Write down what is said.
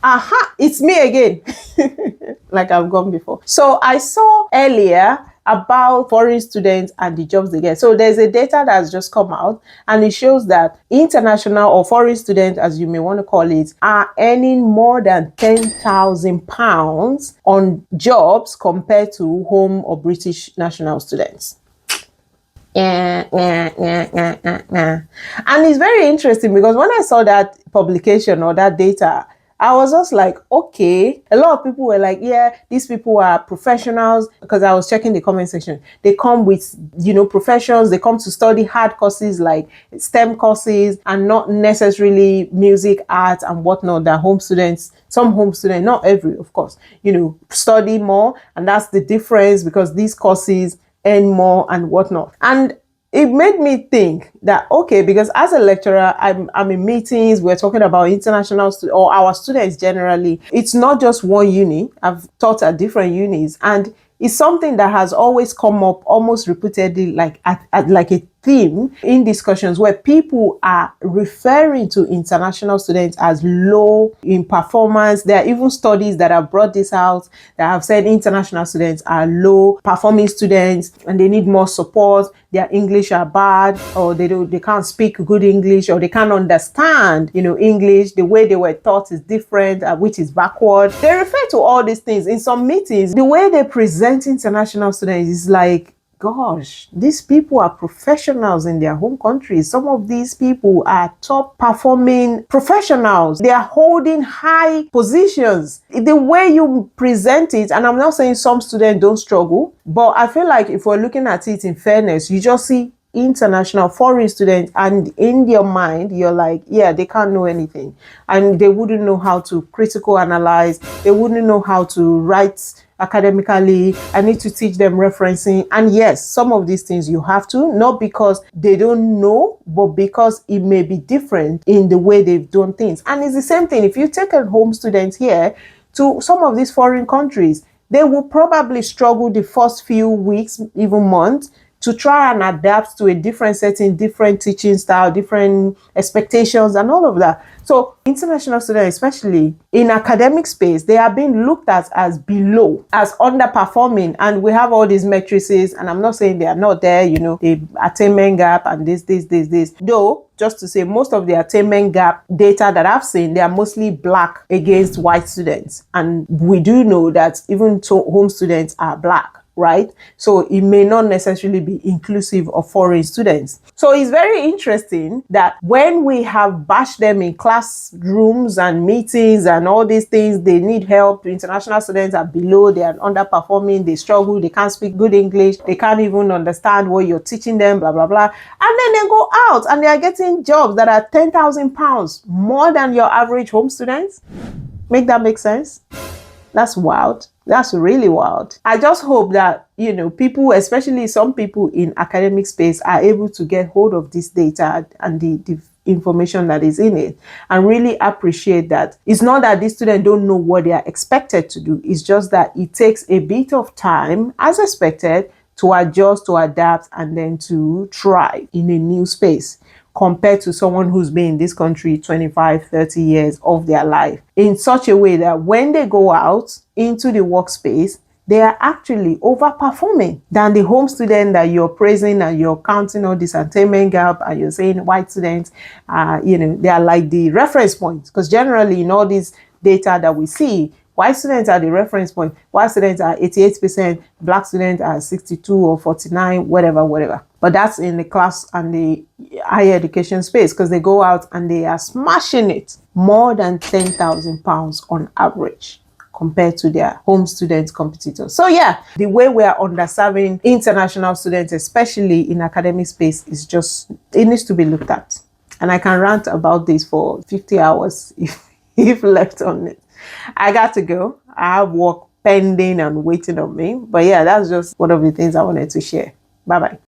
Aha, it's me again. Like I've gone before. So I saw earlier about foreign students and the jobs they get. So there's a data that's just come out, and it shows that international or foreign students, as you may want to call it, are earning more than £10,000 on jobs compared to home or British national students. And it's very interesting because when I saw that publication or that data, I was just like, okay. A lot of people were like, yeah, these people are professionals, because I was checking the comment section. They come with, professions. They come to study hard courses like STEM courses, and not necessarily music, art, and whatnot that some home students, not every, of course, study more. And that's the difference, because these courses earn more and whatnot. And it made me think that, okay, because as a lecturer, I'm in meetings, we're talking about international or our students generally. It's not just one uni. I've taught at different unis, and it's something that has always come up almost repeatedly, like like a theme in discussions, where people are referring to international students as low in performance. There are even studies that have brought this out that have said international students are low performing students and they need more support. Their English are bad, or they can't speak good English, or they can't understand, English. The way they were taught is different, which is backward. They refer to all these things in some meetings. The way they present international students is like, gosh, these people are professionals in their home countries. Some of these people are top performing professionals. They are holding high positions. The way you present it, and I'm not saying some students don't struggle, but I feel like if we're looking at it in fairness, you just see international foreign students, and in your mind you're like, yeah, they can't know anything, and they wouldn't know how to critical analyze, they wouldn't know how to write academically. I need to teach them referencing. And yes, some of these things you have to, not because they don't know, but because it may be different in the way they've done things. And it's the same thing if you take a home student here to some of these foreign countries. They will probably struggle the first few weeks, even months, to try and adapt to a different setting, different teaching style, different expectations, and all of that. So international students, especially in academic space, they are being looked at as below, as underperforming. And we have all these matrices, and I'm not saying they are not there, the attainment gap and this. Though, just to say, most of the attainment gap data that I've seen, they are mostly black against white students. And we do know that even home students are black, right? So it may not necessarily be inclusive of foreign students. So it's very interesting that when we have bashed them in classrooms and meetings and all these things, they need help. International students are below, they are underperforming, they struggle, they can't speak good English, they can't even understand what you're teaching them, blah, blah, blah. And then they go out and they are getting jobs that are £10,000 more than your average home students. Make that make sense? That's wild. That's really wild. I just hope that, people, especially some people in academic space, are able to get hold of this data and the information that is in it, and really appreciate that. It's not that these students don't know what they are expected to do. It's just that it takes a bit of time, as expected, to adjust, to adapt, and then to thrive in a new space, compared to someone who's been in this country 25, 30 years of their life, in such a way that when they go out into the workspace, they are actually overperforming than the home student that you're praising, and you're counting all this attainment gap, and you're saying white students, they are like the reference point. Because generally in all this data that we see, white students are the reference point. White students are 88%, black students are 62 or 49, whatever. But that's in the class and the higher education space, because they go out and they are smashing it, more than £10,000 on average compared to their home students competitors. So yeah, the way we are underserving international students, especially in academic space, is just, it needs to be looked at. And I can rant about this for 50 hours if left on it. I got to go. I have work pending and waiting on me. But yeah, that's just one of the things I wanted to share. Bye-bye.